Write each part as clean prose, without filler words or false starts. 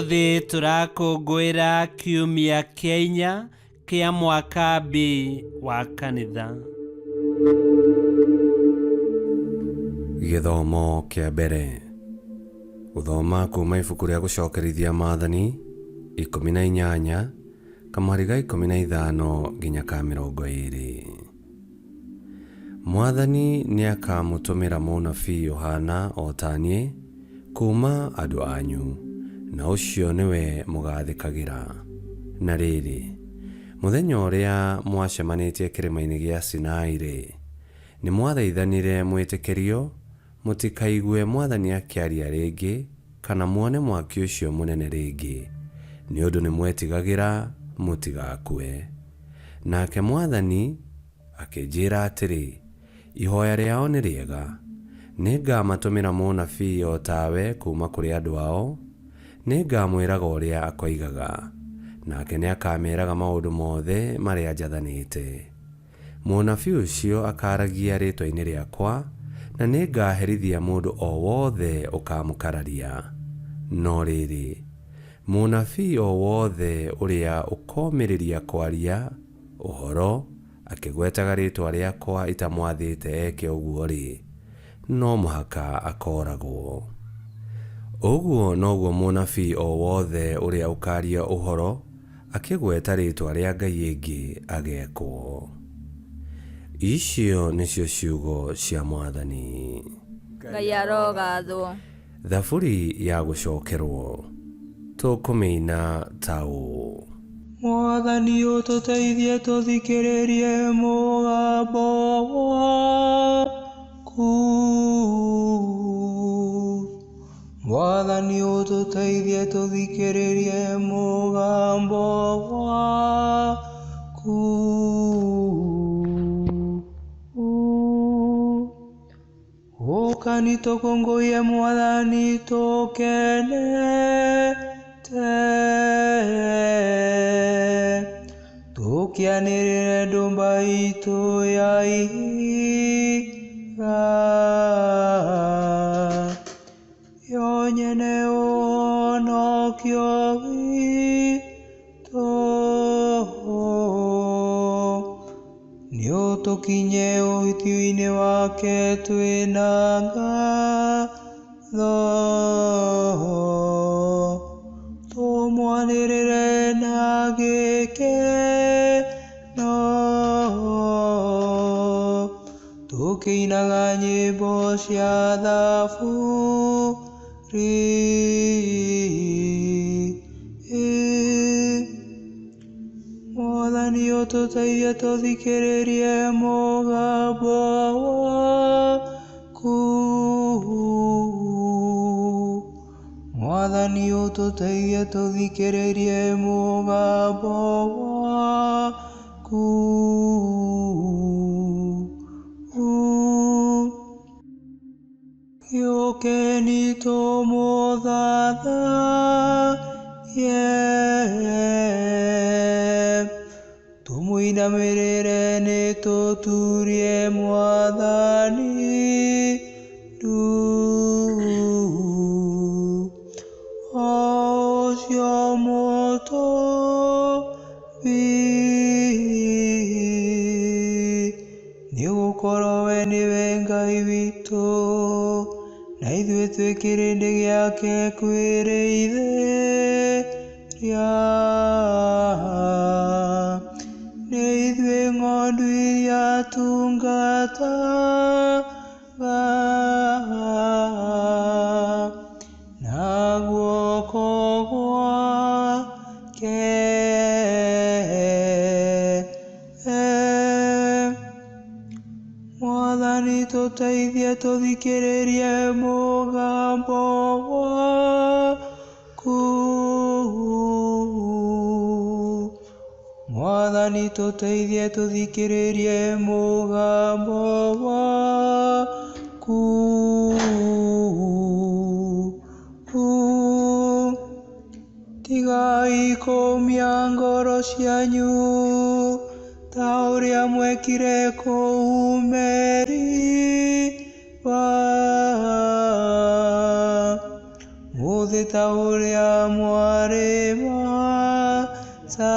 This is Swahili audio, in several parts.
Ũmũthĩ tũrakũngũĩra Kiumia kĩa inya kĩa mwaka B wa Kanitha. Gĩthomo kĩa mbere. Gũthoma kuuma ibuku rĩa gũcokerithia Maathani 18 kamũhari ga 15 nginya ka 20. Mwathani nĩakamũtũmĩra mũnabii Yohana o ta niĩ kuuma andũ anyu, na ũcio nĩwe mũgathĩkagĩra. Na rĩrĩ, mũthenya ũrĩa mwacemanĩtie kĩrĩma-inĩ gĩa Sinai-rĩ, nĩ mwathaithanire mwĩtĩkĩrio mũtikaigue Mwathani akĩaria rĩngĩ kana muone mwaki ũcio mũnene rĩngĩ, nĩ ũndũ nĩ mwetigagĩra mũtigakue. Nake Mwathani akĩnjĩra atĩrĩ, ihoya rĩao nĩ rĩega. Nĩngamatũmĩra mũnabii o tawe kuuma kũrĩ andũ ao. Nĩngamwĩraga ũrĩa akoigaga, nake nĩakameraga maũndũ mothe marĩa njathanĩte. Mũnabii ũcio akaragia rĩtwa-inĩ rĩakwa, na nĩngaherithia mũndũ o wothe ũkamũkararia. No rĩrĩ, mũnabii o wothe ũrĩa ũkomĩrĩria kwaria ũhoro akĩgwetaga rĩtwa rĩakwa itamwathĩte eke ũguo-rĩ, no mũhaka akoragwo. Ũguo noguo mũnabii o wothe ũrĩa ũkaria ũhoro akĩgweta rĩtwa rĩa ngai ĩngĩ agekwo. Icio nĩcio ciugo cia Mwathani. Ngai arogathwo. Thaburi ya gũcokerwo. Tũkũmĩina ta ũũ. Mwathani ũtũteithie tũthikĩrĩrie mũgambo waku. Mwathani ũtũteithie tũthikĩrĩrie mũgambo waku. Ũkani tũkũngũiye Mwathani tũkenete, tũkĩanĩrĩre ndũmba itũ ya ihiga. Yo nyene ũhonokio witũ, nĩũtũkinye ũhiki-inĩ wake twĩna ngatho. Tũmwanĩrĩre na gĩkeno, tũkĩinaga nyĩmbo cia thaburi. Mwathani ũtũteithie tũthikĩrĩrie mũgambo waku. Mwathani ũtũteithie tũthikĩrĩrie mũgambo waku. Gĩũkeni tũmũthathaiye, tũmũinamĩrĩre nĩtũturie Mwathani ndu. Ũcio mũtũũri, nĩgũkorwo we nĩwe Ngai witũ, na ithuĩ twĩ kĩrĩndĩ gĩake kwĩrĩithĩria. Nĩ ithuĩ ng'ondu iria tungataga, na guoko gwake. Mwathani tũteithie tũthikĩrĩrie mũgambo waku. Mwathani tũteithie tũthikĩrĩrie mũgambo waku. Tigai kũmia ngoro cianyu ta ũrĩa mwekire kũu Meriba. Mũthĩ ta ũrĩa mwarĩ Masa.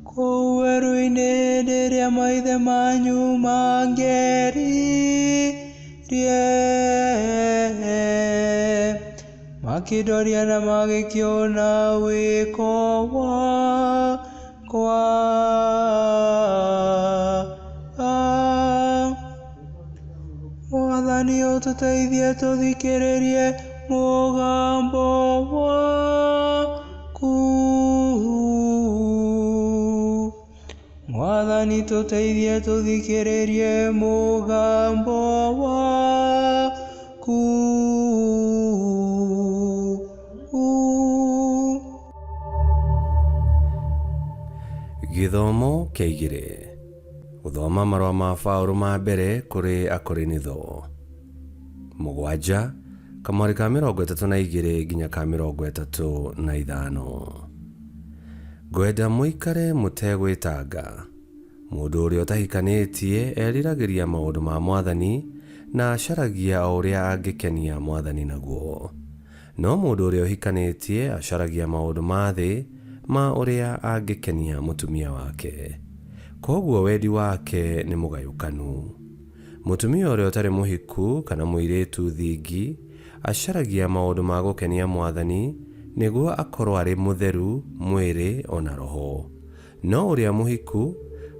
Kũu werũ-inĩ hĩndĩ ĩrĩa maithe manyu mangeririe, makĩndoria na magĩkĩona wĩko wakwa. Mwathani ũtũteithie tũthikĩrĩrie mũgambo waku. Mwathani tũteithie tũthikĩrĩrie mũgambo waku. Gĩthomo kĩa 2. Gũthoma marũa ma Paũlũ ma mbere kũrĩ Akorinitho. 7 kamweri ka 32 nginya ka 35. Ngwenda mũikare mũtegwĩtanga. Mũndũ ũrĩa ũtahikanĩtie eriragĩria maũndũ ma Mwathani na acaragia o ũrĩa angĩkenia Mwathani naguo. No mũndũ ũrĩa ũhikanĩtie acaragia maũndũ ma thĩ ma ũrĩa angĩkenia mũtumia wake. Koguo wendi wake nĩ mũgayũkanu. Mũtumia ũrĩa ũtarĩ mũhiku kana mũirĩtu thingi acaragia maũndũ ma gũkenia Mwathani nĩguo akorwo arĩ mũtheru mwĩrĩ ona roho. No ũrĩa mũhiku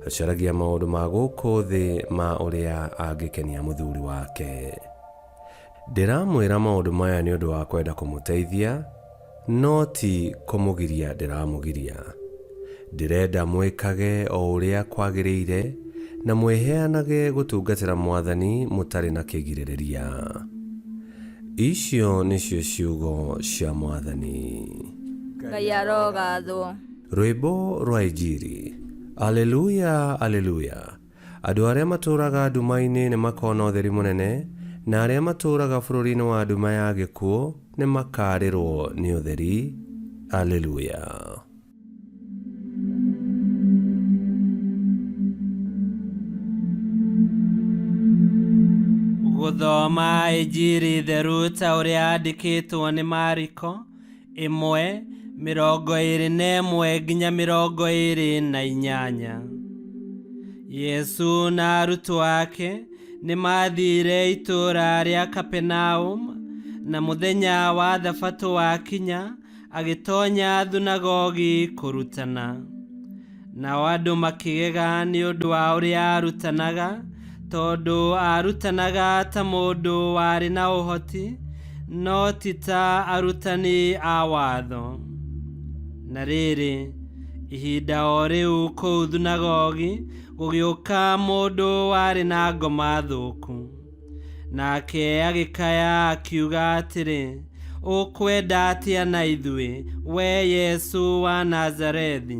acaragia maũndũ ma gũkũ thĩ ma ũrĩa angĩkenia mũthuri wake. Ndĩramwĩra maũndũ maya nĩ ũndũ wa kwenda kũmũteithia, no ti kũmũgiria ndĩramũgiria. Ndĩrenda mwĩkage o ũrĩa kwagĩrĩire na mwĩheanage gũtungatĩra Mwathani mũtarĩ na kĩgirĩrĩria. Icio nĩcio ciugo cia Mwathani. Ngai arogathwo. Rwĩmbo rwa Injili. Aleluya, aleluya. Andũ arĩa matũũraga nduma-inĩ nĩ makona ũtheri mũnene, na arĩa matũũraga bũrũri-inĩ wa nduma ya gĩkuũ nĩ makarĩrwo nĩ ũtheri. Aleluya. Gũthoma Injili theru ta ũrĩa yandĩkĩtwo nĩ Mariko 1:21 nginya 28. Yesu na arutwo ake nĩ mathire itũũra rĩa Kapenaum, na mũthenya wa Thabatũ wakinya agĩtonya thunagogi kũrutana. Nao andũ makĩgega nĩ ũndũ wa ũrĩa arutanaga, tondũ arutanaga ta mũndũ warĩ na ũhoti, no ti ta arutani a watho. Na rĩrĩ, ihinda o rĩu kũu thunagogi gũgĩũka mũndũ warĩ na ngoma thũku. Nake agĩkaya akiuga atĩrĩ, ũkwenda atĩa na ithuĩ, we Yesu wa Nazarethi?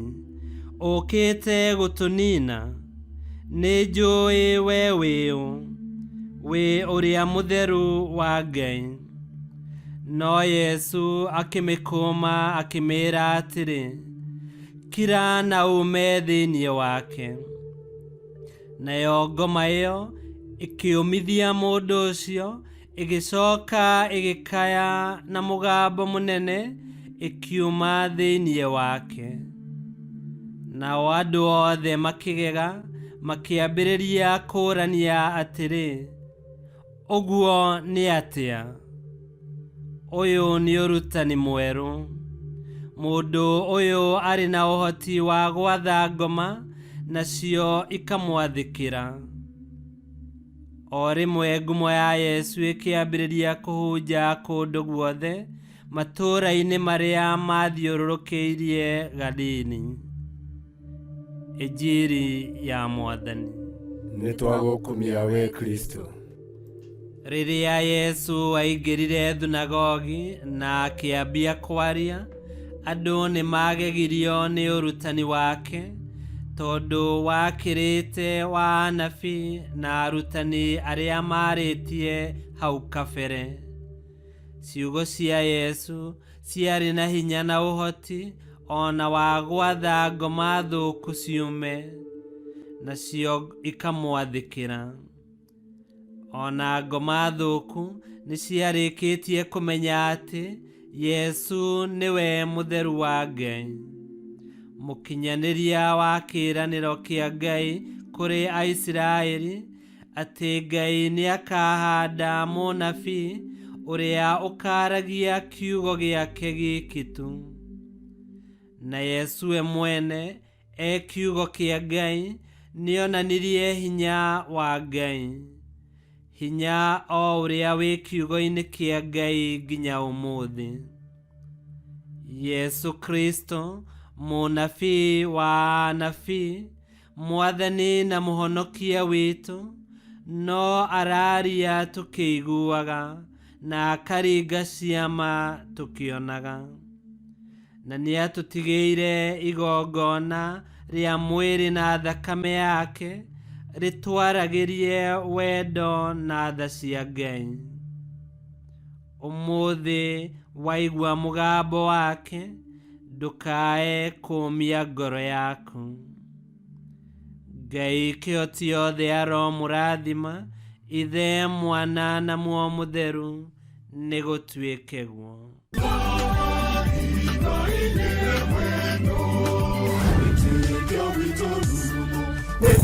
Ũkĩte gũtũnina? Nĩ njũĩ we wĩũ, wĩ ũrĩa mũtheru wa Ngai. No Yesu akĩmĩkũma akĩmĩĩra atĩrĩ, kira na ume thĩinĩ wake. Nayo ngoma ĩyo ĩkĩũmithia mũndũ ũcio, ĩgĩcoka ĩgĩkaya na mũgambo mũnene ĩkiuma thĩinĩ wake. Nao andũ othe makĩgega makĩambĩrĩria kũũrania atĩrĩ, ũguo nĩ atĩa? Ũyũ nĩ ũrutani mwerũ. Mũndũ ũyũ arĩ na ũhoti wa gwatha ngoma, nacio ikamwathĩkĩra. O rĩmwe ngumo ya Yesu ĩkĩambĩrĩria kũhunja kũndũ guothe matũũra-inĩ marĩa mathiũrũrũkĩirie Galili. Injili ya Mwathani. Nĩ twagũkumia we Kristo. Rĩrĩa Yesu aingĩrire thunagogi na akĩambia kwaria, andũ nĩ magegirio nĩ ũrutani wake, tondũ wakĩrĩte wa anabii na arutani arĩa marĩtie hau kabere. Ciugo cia Yesu ciarĩ na hinya na ũhoti, ona wa gwatha ngoma thũku ciume, nacio ikamwathĩkĩra. ona ngoma thuku niciarĩkĩtie kũmenya atĩ Yesu niwe mũtheru wa Ngai, mũkinyanĩria wa kĩĩranĩro kĩa Ngai kũrĩ Aisiraeli, atĩ Ngai nĩakahanda mũnabii ũrĩa ũkaragia kiugo gĩake gĩkĩ tu. Na Yesu we mwene kiugo kĩa Ngai nĩonanirie hinya wa Ngai, hinya o ũrĩa wĩ kiugo-inĩ kĩa Ngai nginya ũmũthĩ. Yesu Kristo, mũnabii wa anabii, mwathani na mũhonokia witũ, no araria tũkĩiguaga na akaringa ciama tũkĩonaga. Na nĩatũtigĩire igongona rĩa mwĩrĩ na thakame yake rĩtwaragĩrie wendo na tha cia Ngai. Ũmũthĩ waigua mũgambo wake, ndũkae kũũmia ngoro yaku. Ngai kĩhoti othe aromũrathima, Ithe, Mwana na Muoyo Mũtheru, nĩ gũtuĩke guo.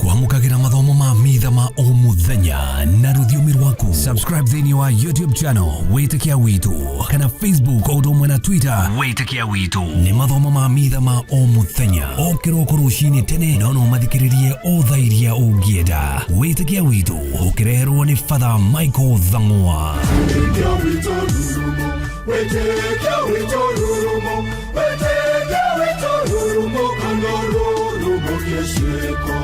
Kwamũkagĩra mathomo ma Mitha ma o mũthenya na rũthiomi rwaku. Subscribe thĩinĩ wa YouTube channel Witikia Witu, kana Facebook o ũndũ ũmwe na Twitter Witikia Witu. Nĩ mathomo ma Mitha ma o mũthenya, o kĩroko rũcinĩ tene, no mathikĩrĩrie o thaa iria ũngĩenda. Witikia Witu ũkĩreherwo nĩ Father Michael Thang'wa. Witikia Witu rurumo, Witikia Witu rurumo, Witikia Witu rurumo, kando rurumo kiesheko.